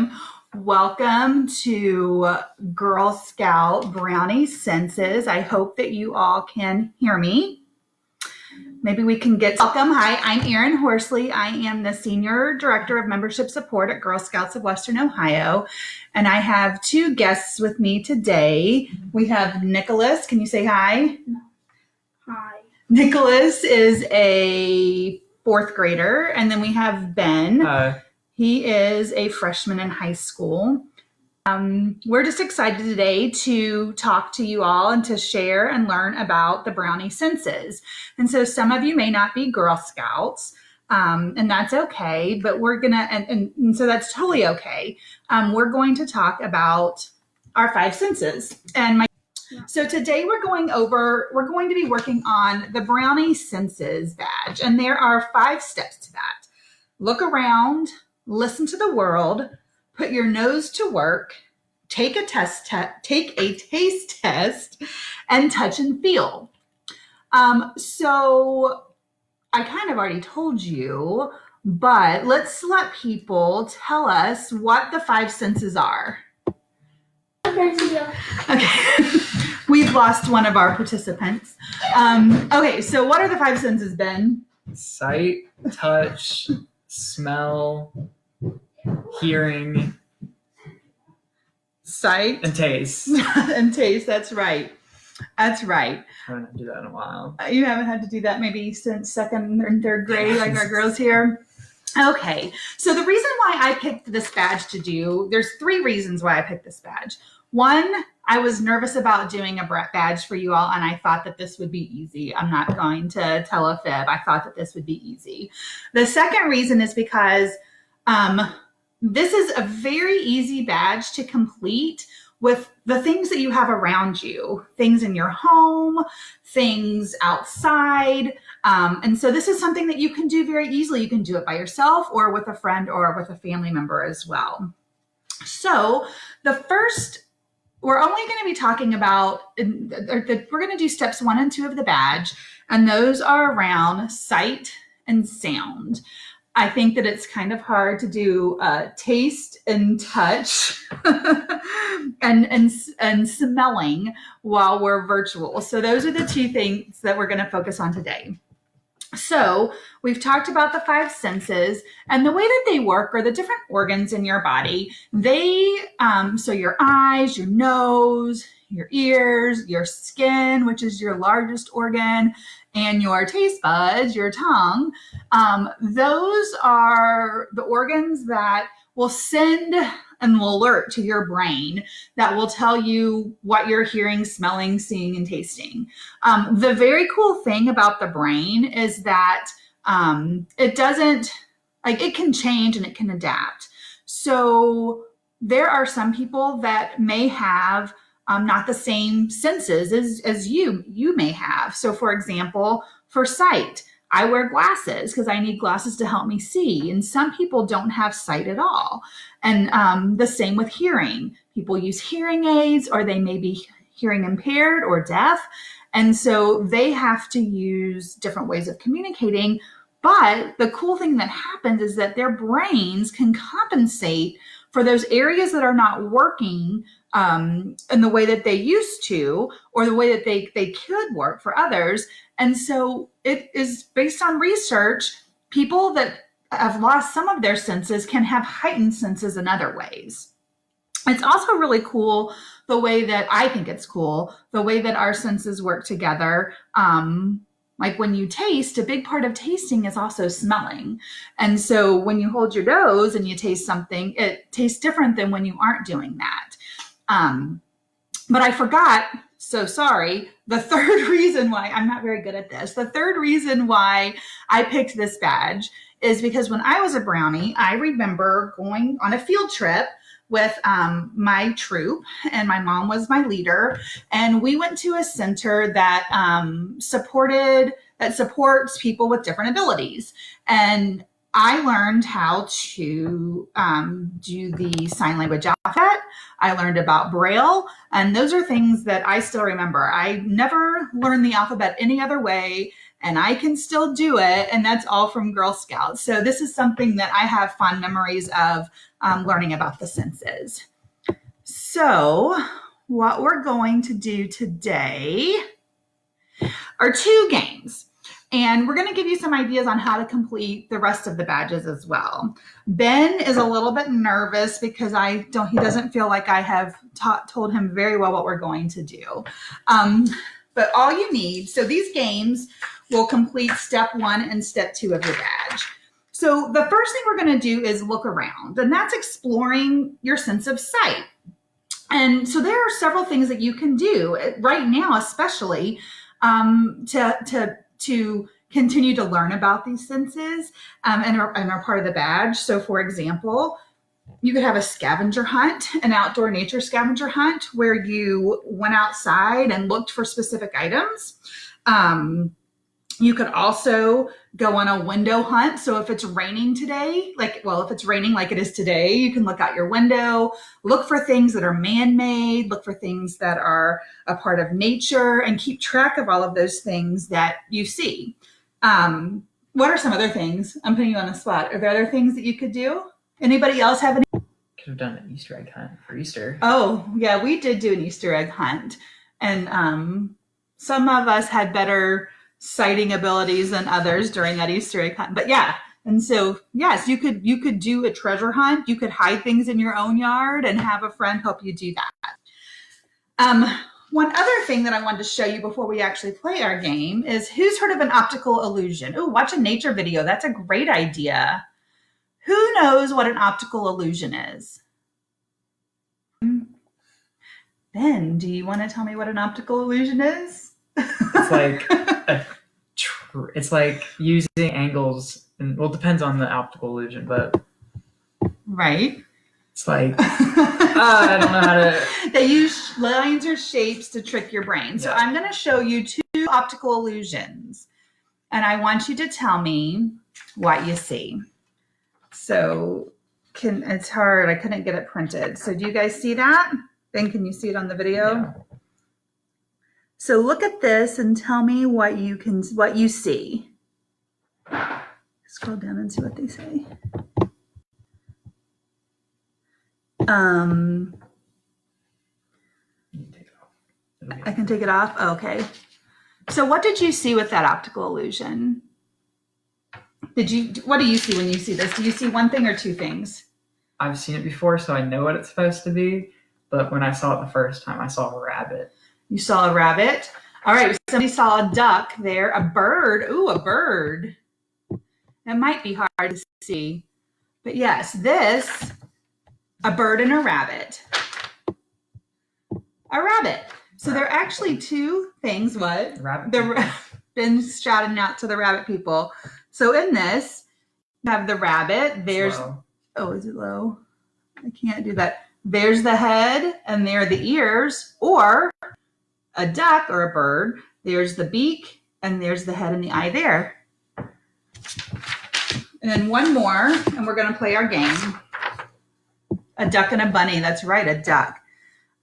Welcome. Welcome to Girl Scout Brownie Senses. I hope that you all can hear me. Maybe we can get welcome. Hi, I'm Erin Horsley. I am the Senior Director of Membership Support at Girl Scouts of Western Ohio. And I have two guests with me today. We have Nicholas. Can you say hi? Hi. Nicholas is a fourth grader. And then we have Ben. Hi. He is a freshman in high school. We're just excited today to talk to you all and to share and learn about the Brownie senses. And so some of you may not be Girl Scouts, and that's okay, but we're gonna, and so that's totally okay. We're going to talk about our five senses. So today we're going to be working on the Brownie Senses badge, and there are 5 steps to that. Look around, listen to the world, put your nose to work, take a taste test, and touch and feel. So I kind of already told you, but let's let people tell us what the 5 senses are. Okay, we've lost one of our participants. Okay, so what are the 5 senses, Ben? Sight, touch, smell, hearing, Sight and taste. and taste. That's right. That's right. I haven't had to do that in a while. You haven't had to do that maybe since 2nd and 3rd grade, like our girls here. Okay. So the reason why I picked this badge there's 3 reasons why I picked this badge. 1, I was nervous about doing a badge for you all, and I thought that this would be easy. I'm not going to tell a fib. I thought that this would be easy. The second reason is because this is a very easy badge to complete with the things that you have around you, things in your home, things outside. And so this is something that you can do very easily. You can do it by yourself or with a friend or with a family member as well. So we're only going to be talking about, we're going to do steps 1 and 2 of the badge, and those are around sight and sound. I think that it's kind of hard to do taste and touch and smelling while we're virtual. So those are the 2 things that we're going to focus on today. So we've talked about the 5 senses, and the way that they work are the different organs in your body. So your eyes, your nose, your ears, your skin, which is your largest organ, and your taste buds, your tongue. Those are the organs that will send an alert to your brain that will tell you what you're hearing, smelling, seeing, and tasting. The very cool thing about the brain is that it can change and it can adapt. So there are some people that may have not the same senses as you may have. So for example, for sight, I wear glasses because I need glasses to help me see. And some people don't have sight at all. And the same with hearing. People use hearing aids, or they may be hearing impaired or deaf. And so they have to use different ways of communicating. But the cool thing that happens is that their brains can compensate for those areas that are not working in the way that they used to, or the way that they could work for others. And so it is based on research. People that have lost some of their senses can have heightened senses in other ways. It's also really cool the way that our senses work together. Like when you taste, a big part of tasting is also smelling. And so when you hold your nose and you taste something, it tastes different than when you aren't doing that. But I forgot, so sorry, the 3rd reason why, I'm not very good at this, the 3rd reason why I picked this badge is because when I was a Brownie, I remember going on a field trip with my troop, and my mom was my leader, and we went to a center that supports people with different abilities. And I learned how to do the sign language alphabet. I learned about Braille, and those are things that I still remember. I never learned the alphabet any other way, and I can still do it, and that's all from Girl Scouts. So this is something that I have fond memories of learning about the senses. So what we're going to do today are 2 games. And we're going to give you some ideas on how to complete the rest of the badges as well. Ben is a little bit nervous because he doesn't feel like I have told him very well what we're going to do. But all you need, so these games will complete step 1 and step 2 of your badge. So the first thing we're going to do is look around, and that's exploring your sense of sight. And so there are several things that you can do right now, especially to continue to learn about these senses and are part of the badge. So for example, you could have a scavenger hunt, an outdoor nature scavenger hunt, where you went outside and looked for specific items. You could also go on a window hunt. So if it's raining today, if it's raining like it is today, you can look out your window, look for things that are man-made, look for things that are a part of nature, and keep track of all of those things that you see. What are some other things? I'm putting you on the spot. Are there other things that you could do? Anybody else have any? Could have done an Easter egg hunt for Easter. Oh, yeah, we did do an Easter egg hunt. And some of us had better sighting abilities than others during that Easter egg hunt. But yeah, and so yes, you could do a treasure hunt. You could hide things in your own yard and have a friend help you do that. One other thing that I wanted to show you before we actually play our game is, who's heard of an optical illusion? Oh, watch a nature video. That's a great idea. Who knows what an optical illusion is? Ben, do you want to tell me what an optical illusion is? It's like using angles, and well, it depends on the optical illusion, but right. It's like I don't know how to. They use lines or shapes to trick your brain. So I'm going to show you 2 optical illusions, and I want you to tell me what you see. So it's hard. I couldn't get it printed. So do you guys see that? Ben, can you see it on the video? Yeah. So look at this and tell me what you see. Scroll down and see what they say. I can take it off. Okay. So what did you see with that optical illusion? What do you see when you see this? Do you see one thing or 2 things? I've seen it before, so I know what it's supposed to be. But when I saw it the first time, I saw a rabbit. You saw a rabbit? All right. Somebody saw a duck there. A bird. Ooh, a bird. It might be hard to see. But yes, a bird and a rabbit. A rabbit. So there are actually 2 things. What? Been shouting out to the rabbit people. So in this, you have the rabbit. There's, oh, is it low? I can't do that. There's the head, and there are the ears. Or a duck or a bird, there's the beak, and there's the head and the eye there. And then one more, and we're going to play our game. A duck and a bunny. That's right, a duck.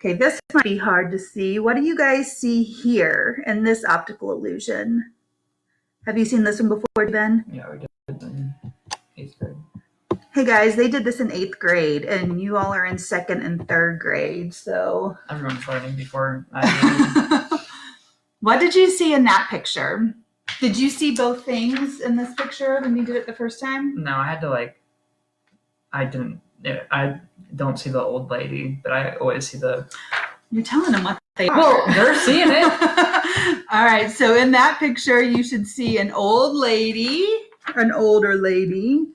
Okay, this might be hard to see. What do you guys see here in this optical illusion? Have you seen this one before, Ben? Yeah, we did it in 8th grade. Hey guys, they did this in 8th grade, and you all are in 2nd and 3rd grade, so. Everyone's learning before I did. What did you see in that picture? Did you see both things in this picture when you did it the first time? No, I had to I don't see the old lady, but I always see the. You're telling them what they are. Well, they're seeing it. All right, so in that picture, you should see an old lady, an older lady.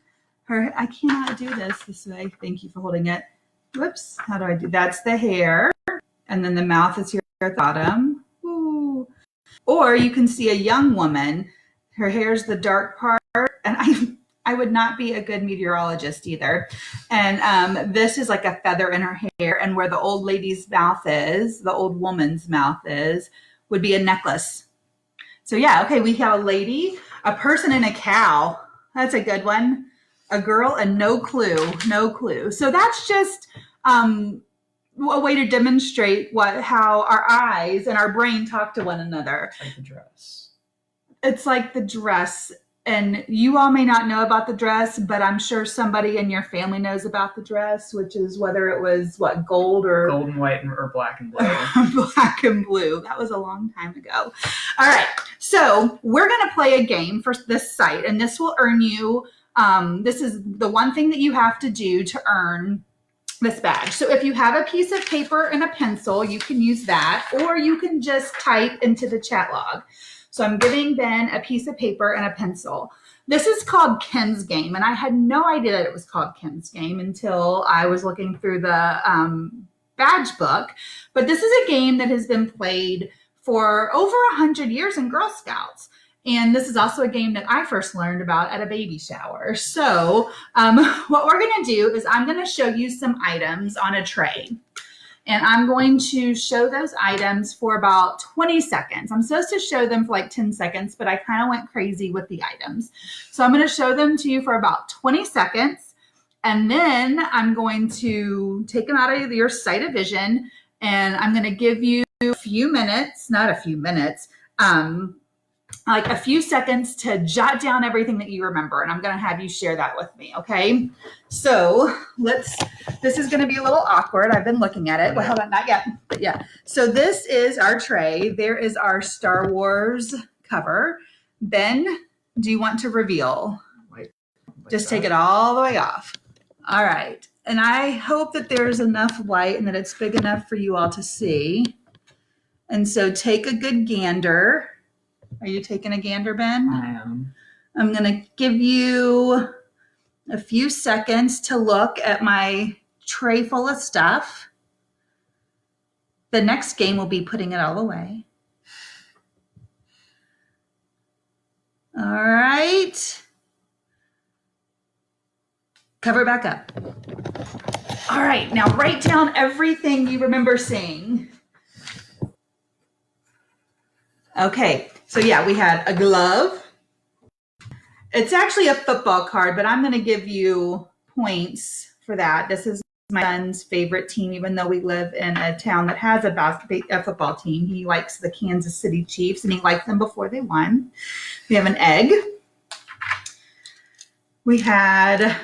I cannot do this way. Thank you for holding it. Whoops. How do I do? That's the hair. And then the mouth is here at the bottom. Ooh. Or you can see a young woman. Her hair's the dark part. And I would not be a good meteorologist either. And this is like a feather in her hair. And where the old lady's mouth is, the old woman's mouth is, would be a necklace. So yeah, okay, we have a lady, a person, and a cow. That's a good one. A girl and no clue. So that's just a way to demonstrate how our eyes and our brain talk to one another. It's like the dress. It's like the dress. And you all may not know about the dress, but I'm sure somebody in your family knows about the dress, which is whether it was what, gold or gold and white or black and blue. black and blue. That was a long time ago. All right. So we're going to play a game for this site, and this will earn you. This is the one thing that you have to do to earn this badge. So if you have a piece of paper and a pencil, you can use that, or you can just type into the chat log. So I'm giving Ben a piece of paper and a pencil. This is called Ken's Game, and I had no idea that it was called Ken's Game until I was looking through the badge book. But this is a game that has been played for over 100 years in Girl Scouts. And this is also a game that I first learned about at a baby shower. So what we're going to do is I'm going to show you some items on a tray. And I'm going to show those items for about 20 seconds. I'm supposed to show them for like 10 seconds, but I kind of went crazy with the items. So I'm going to show them to you for about 20 seconds. And then I'm going to take them out of your sight of vision. And I'm going to give you a few minutes, not a few minutes, like a few seconds to jot down everything that you remember. And I'm going to have you share that with me. Okay. So this is going to be a little awkward. I've been looking at it. Well, hold on, not yet, but yeah. So this is our tray. There is our Star Wars cover. Ben, do you want to reveal? Just take it all the way off. All right. And I hope that there's enough light and that it's big enough for you all to see. And so take a good gander. Are you taking a gander, Ben? I am. I'm going to give you a few seconds to look at my tray full of stuff. The next game will be putting it all away. All right. Cover it back up. All right. Now write down everything you remember seeing. Okay. So yeah, we had a glove. It's actually a football card, but I'm going to give you points for that. This is my son's favorite team, even though we live in a town that has a football team. He likes the Kansas City Chiefs, and he liked them before they won. We have an egg. We had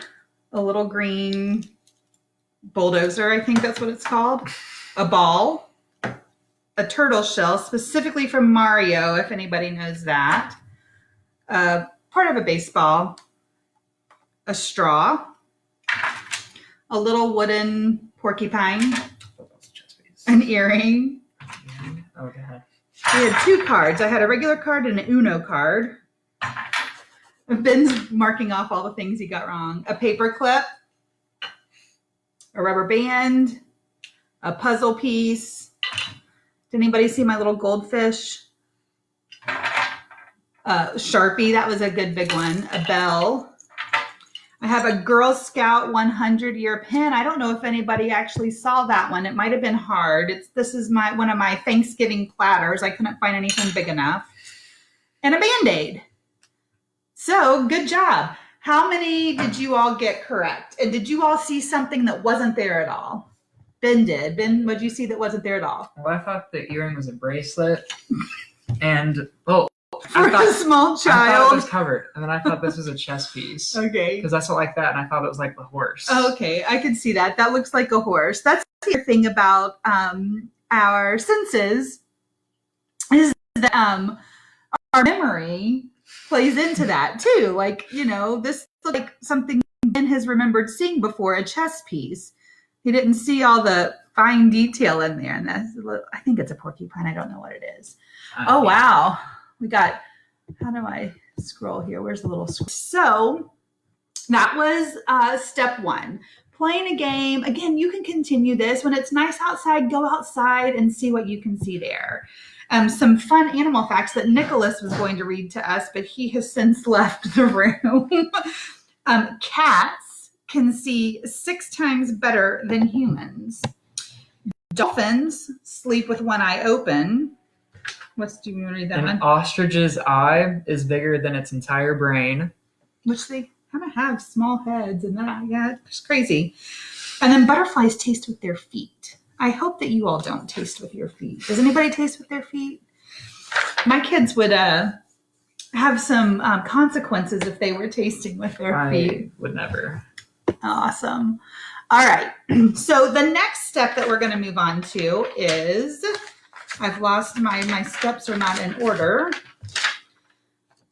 a little green bulldozer, I think that's what it's called. A ball. A turtle shell, specifically from Mario, if anybody knows that. Part of a baseball. A straw. A little wooden porcupine. An earring. Okay. We had two cards. I had a regular card and an Uno card. Ben's marking off all the things he got wrong. A paper clip. A rubber band. A puzzle piece. Did anybody see my little goldfish? Sharpie, that was a good big one. A bell. I have a Girl Scout 100-year pin. I don't know if anybody actually saw that one. It might have been hard. This is one of my Thanksgiving platters. I couldn't find anything big enough. And a Band-Aid. So good job. How many did you all get correct? And did you all see something that wasn't there at all? Ben did. Ben, what did you see that wasn't there at all? Well, I thought the earring was a bracelet. And, for a small child. I thought it was covered. And then I thought this was a chess piece. Okay. Because I saw like that, and I thought it was like the horse. Okay, I can see that. That looks like a horse. That's the thing about our senses is that our memory plays into that too. Like, this looks like something Ben has remembered seeing before, a chess piece. He didn't see all the fine detail in there. And I think it's a porcupine. I don't know what it is. Oh, wow. We got, how do I scroll here? Where's the little scroll? So that was step one. Playing a game. Again, you can continue this. When it's nice outside, go outside and see what you can see there. Some fun animal facts that Nicholas was going to read to us, but he has since left the room. Cats can see 6 times better than humans. Dolphins sleep with one eye open. Do you want to read that one? An ostrich's eye is bigger than its entire brain. Which they kind of have small heads and that. Yeah, it's crazy. And then butterflies taste with their feet. I hope that you all don't taste with your feet. Does anybody taste with their feet? My kids would have some consequences if they were tasting with their feet. I would never. Awesome. All right. So the next step that we're going to move on to is, I've lost my steps are not in order.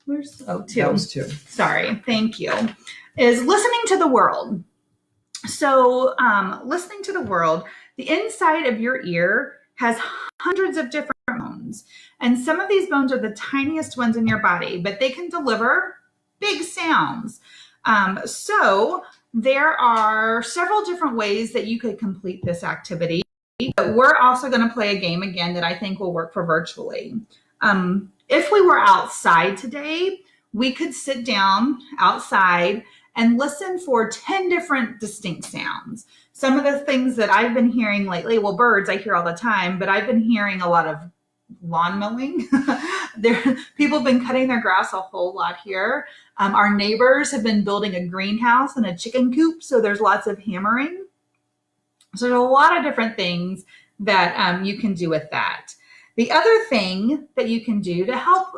Where's, oh, two. That was 2. Sorry. Thank you. Is listening to the world. So listening to the world, the inside of your ear has hundreds of different bones. And some of these bones are the tiniest ones in your body, but they can deliver big sounds. So there are several different ways that you could complete this activity. But we're also going to play a game again that I think will work for virtually. If we were outside today, we could sit down outside and listen for 10 different distinct sounds. Some of the things that I've been hearing lately, well, birds I hear all the time, but I've been hearing a lot of lawn mowing. People have been cutting their grass a whole lot here. Our neighbors have been building a greenhouse and a chicken coop, so there's lots of hammering. So there's a lot of different things that you can do with that. The other thing that you can do to help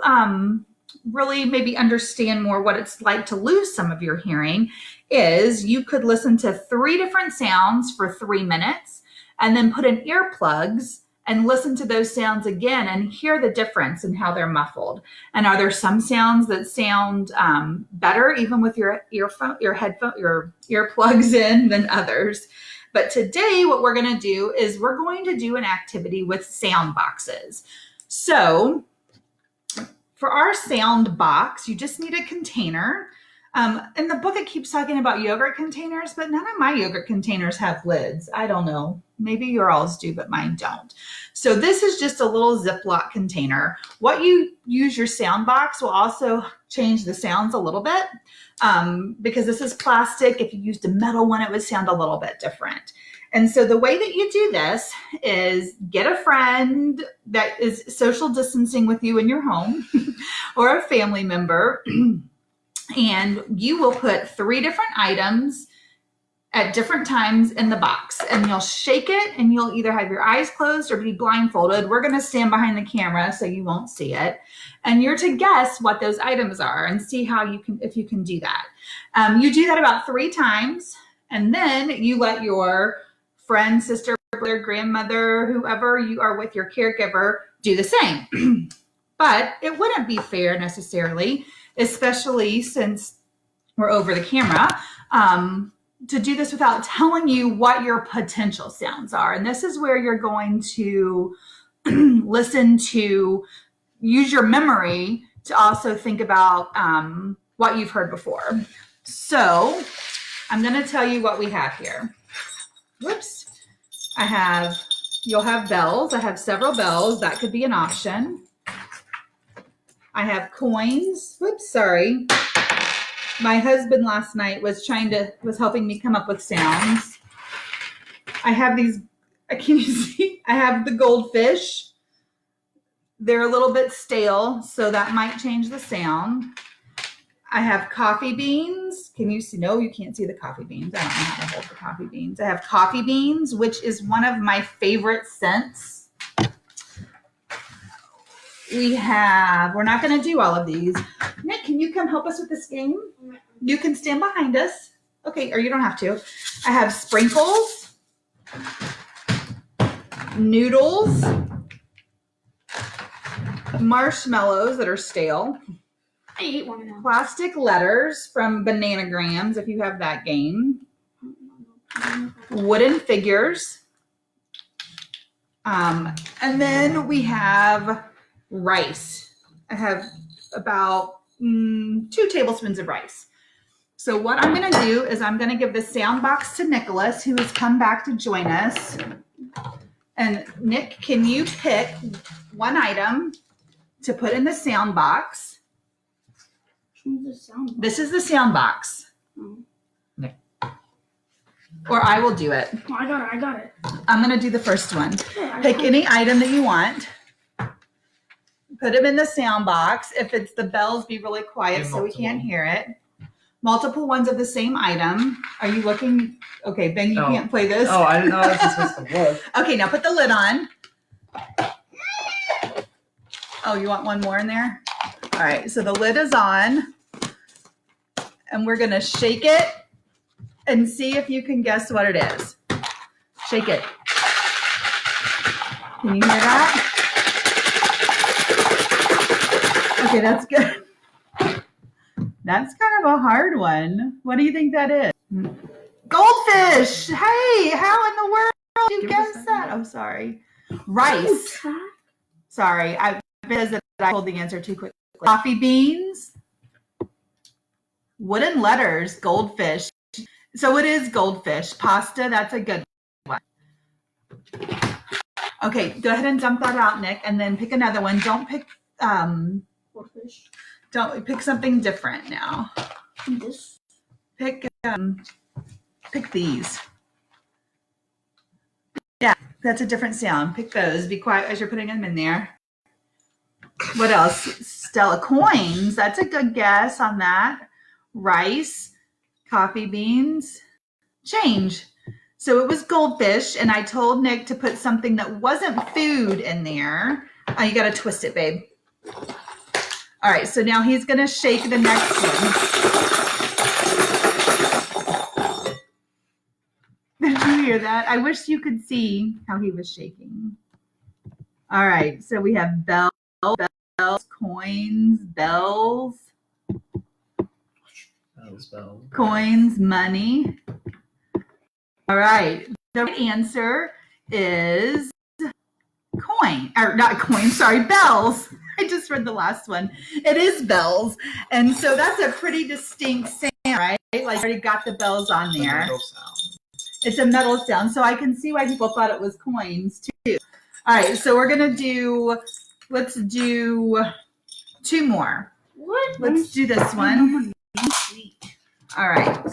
really maybe understand more what it's like to lose some of your hearing is you could listen to 3 different sounds for 3 minutes and then put in earplugs and listen to those sounds again and hear the difference in how they're muffled. And are there some sounds that sound better even with your earplugs in than others? But today what we're going to do is we're going to do an activity with sound boxes. So for our sound box, you just need a container. In the book, it keeps talking about yogurt containers, but none of my yogurt containers have lids. I don't know. Maybe yours do, but mine don't. So this is just a little Ziploc container. What you use your sound box will also change the sounds a little bit because this is plastic. If you used a metal one, it would sound a little bit different. And so the way that you do this is get a friend that is social distancing with you in your home or a family member, and you will put 3 different items at different times in the box, and you'll shake it, and you'll either have your eyes closed or be blindfolded. We're going to stand behind the camera so you won't see it, and you're to guess what those items are and see how you can, if you can do that. You do that about 3 times, and then you let your friend, sister, brother, grandmother, whoever you are with, your caregiver, do the same. But it wouldn't be fair necessarily, especially since we're over the camera, to do this without telling you what your potential sounds are. And this is where you're going to listen to, use your memory to also think about what you've heard before. So I'm going to tell you what we have here. Whoops. You'll have bells. I have several bells. That could be an option. I have coins. Whoops, sorry. My husband last night was helping me come up with sounds. I have these, can you see? I have the goldfish. They're a little bit stale, so that might change the sound. I have coffee beans. Can you see? No, you can't see the coffee beans. I don't know how to hold the coffee beans. I have coffee beans, which is one of my favorite scents. We're not going to do all of these. Nick, can you come help us with this game? You can stand behind us. Okay, or you don't have to. I have sprinkles, noodles, marshmallows that are stale. I ate one of them. Plastic letters from Bananagrams, if you have that game. Wooden figures. And then we have rice. I have about 2 tablespoons of rice. So what I'm going to do is I'm going to give the sound box to Nicholas, who has come back to join us. And Nick, can you pick one item to put in the sound box? This is the sound box. Nick. Or I will do it. Oh, I got it. I'm going to do the first one. Pick any item that you want. Put them in the sound box. If it's the bells, be really quiet so we can't hear it. Multiple ones of the same item. Are you looking? Okay, Ben, you can't play this. Oh, I didn't know this was supposed to look. Okay, now put the lid on. Oh, you want one more in there? All right, so the lid is on, and we're gonna shake it and see if you can guess what it is. Shake it. Can you hear that? Okay, that's good. That's kind of a hard one. What do you think that is? Goldfish. Hey, how in the world did you guess that? Oh, sorry. Rice. Sorry, because I told the answer too quickly. Coffee beans. Wooden letters. Goldfish. So it is goldfish. Pasta. That's a good one. Okay, go ahead and dump that out, Nick, and then pick another one. Don't pick Goldfish. don't pick something different now. This. Pick these. Yeah, that's a different sound. Pick those. Be quiet as you're putting them in there. What else? Stella coins. That's a good guess on that. Rice, coffee beans, change. So it was goldfish, and I told Nick to put something that wasn't food in there. Oh, you got to twist it, babe. All right, so now he's going to shake the next one. Did you hear that? I wish you could see how he was shaking. All right, so we have bells, coins, bells, coins, money. All right, the right answer is coin, or not coin, sorry, bells. I just read the last one. It is bells. And so that's a pretty distinct sound, right? Like I already got the bells on there. It's a metal sound. So I can see why people thought it was coins too. All right, so we're going to let's do 2 more. What? Let's do this one. All right.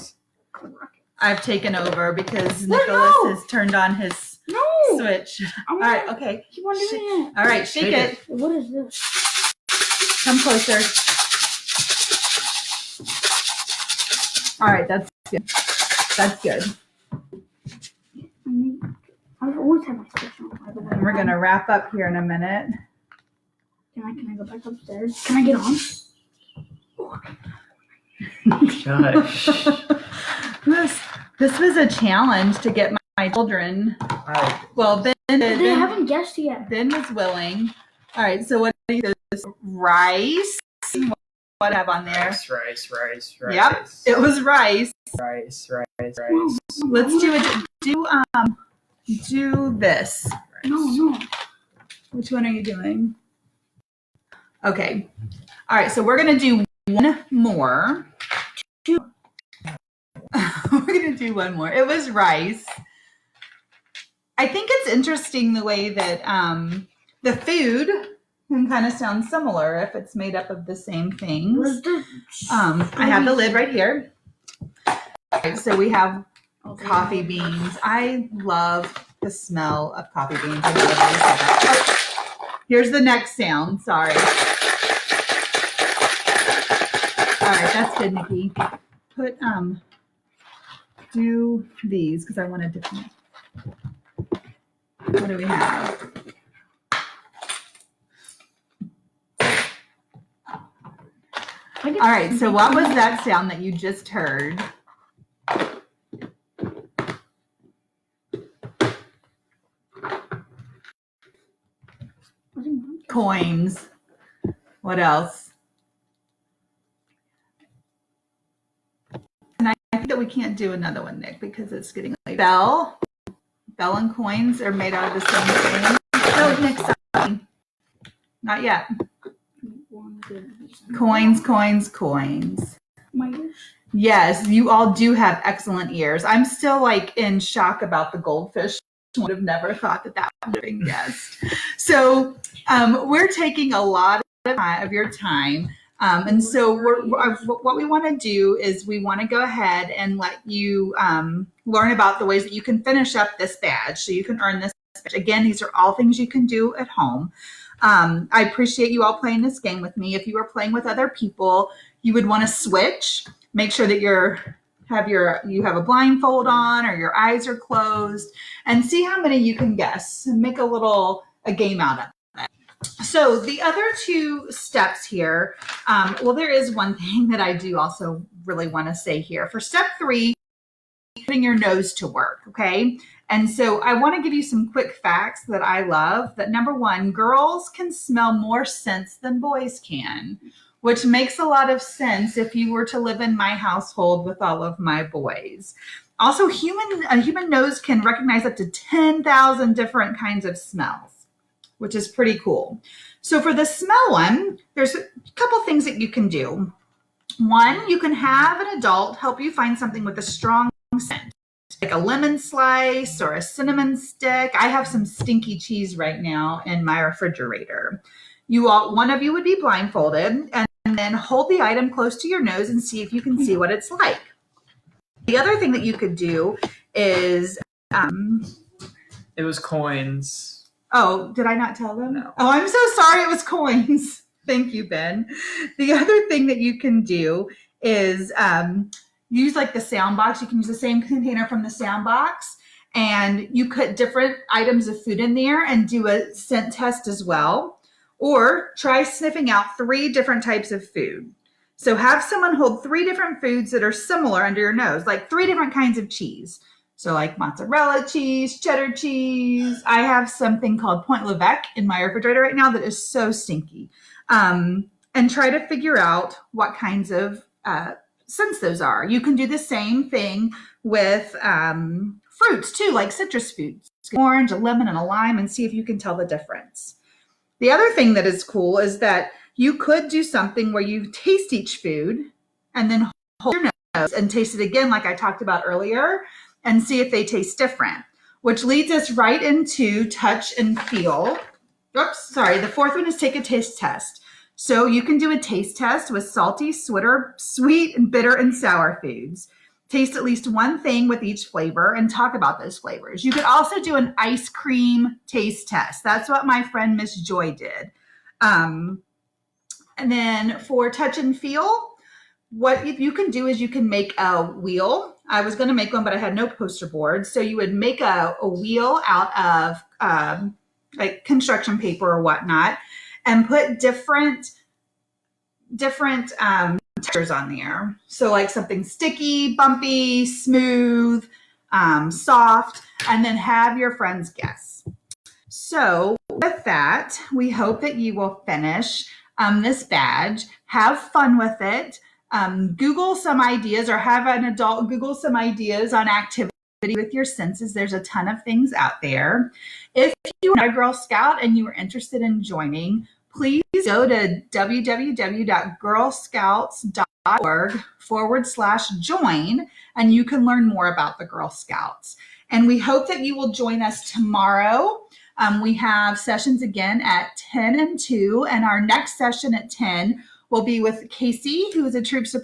I've taken over because Nicholas has turned on his switch. All right, okay. Keep on doing it. All right, shake it. What is this? Come closer. All right, that's good. That's good. I always have my switch on, by the way. And we're going to wrap up here in a minute. Can I go back upstairs? Can I get on? Shush. This was a challenge to get my children. Right. Well, They haven't guessed yet. Ben was willing. All right, so what do you do? Rice. What do I have on there? Rice. Yep, it was rice. Rice. Let's do this. No. Which one are you doing? Okay. All right, so we're going to do one more. We're going to do one more. It was rice. I think it's interesting the way that the food can kind of sound similar if it's made up of the same things. I have the lid right here. All right, so we have coffee beans. I love the smell of coffee beans. I love that. Here's the next sound. Sorry. All right, that's good, Nikki. Put do these because I want a different. What do we have? All right, so what was that sound that you just heard? Coins. What else? And I think that we can't do another one, Nick, because it's getting late. Bell and coins are made out of the same thing. No, Nick, sorry. Not yet. Coins. My ears? Yes, you all do have excellent ears. I'm still like in shock about the goldfish. Would have never thought that would have been guessed. So we're taking a lot of your time. And so what we want to do is we want to go ahead and let you learn about the ways that you can finish up this badge so you can earn this badge. Again, these are all things you can do at home. I appreciate you all playing this game with me. If you are playing with other people, you would want to switch. Make sure that you have a blindfold on or your eyes are closed and see how many you can guess and make a game out of it. So the other two steps here, well, there is one thing that I do also really want to say here. For step 3, putting your nose to work, okay? And so I want to give you some quick facts that I love. That number 1, girls can smell more scents than boys can, which makes a lot of sense if you were to live in my household with all of my boys. Also, a human nose can recognize up to 10,000 different kinds of smells, which is pretty cool. So for the smell one, there's a couple things that you can do. One, you can have an adult help you find something with a strong scent, like a lemon slice or a cinnamon stick. I have some stinky cheese right now in my refrigerator. One of you would be blindfolded and then hold the item close to your nose and see if you can see what it's like. The other thing that you could do is It was coins. Oh, did I not tell them? No. Oh, I'm so sorry. It was coins. Thank you, Ben. The other thing that you can do is use like the sound box. You can use the same container from the sound box, and you put different items of food in there and do a scent test as well. Or try sniffing out 3 different types of food. So have someone hold 3 different foods that are similar under your nose, like 3 different kinds of cheese. So like mozzarella cheese, cheddar cheese. I have something called Point Levesque in my refrigerator right now that is so stinky. And try to figure out what kinds of scents those are. You can do the same thing with fruits too, like citrus fruits, orange, a lemon, and a lime, and see if you can tell the difference. The other thing that is cool is that you could do something where you taste each food and then hold your nose and taste it again like I talked about earlier, and see if they taste different, which leads us right into touch and feel. Oops, sorry. The 4th one is take a taste test. So you can do a taste test with salty, sweet, and bitter and sour foods. Taste at least one thing with each flavor and talk about those flavors. You could also do an ice cream taste test. That's what my friend Miss Joy did. And then for touch and feel, what you can do is you can make a wheel. I was going to make one, but I had no poster board. So you would make a wheel out of like construction paper or whatnot, and put different textures on there. So like something sticky, bumpy, smooth, soft, and then have your friends guess. So with that, we hope that you will finish this badge, have fun with it. Google some ideas, or have an adult Google some ideas on activity with your senses. There's a ton of things out there. If you are a Girl Scout and you are interested in joining, please go to www.girlscouts.org/join, and you can learn more about the Girl Scouts. And we hope that you will join us tomorrow. We have sessions again at 10 and 2, and our next session at 10 will be with Casey, who is a troop support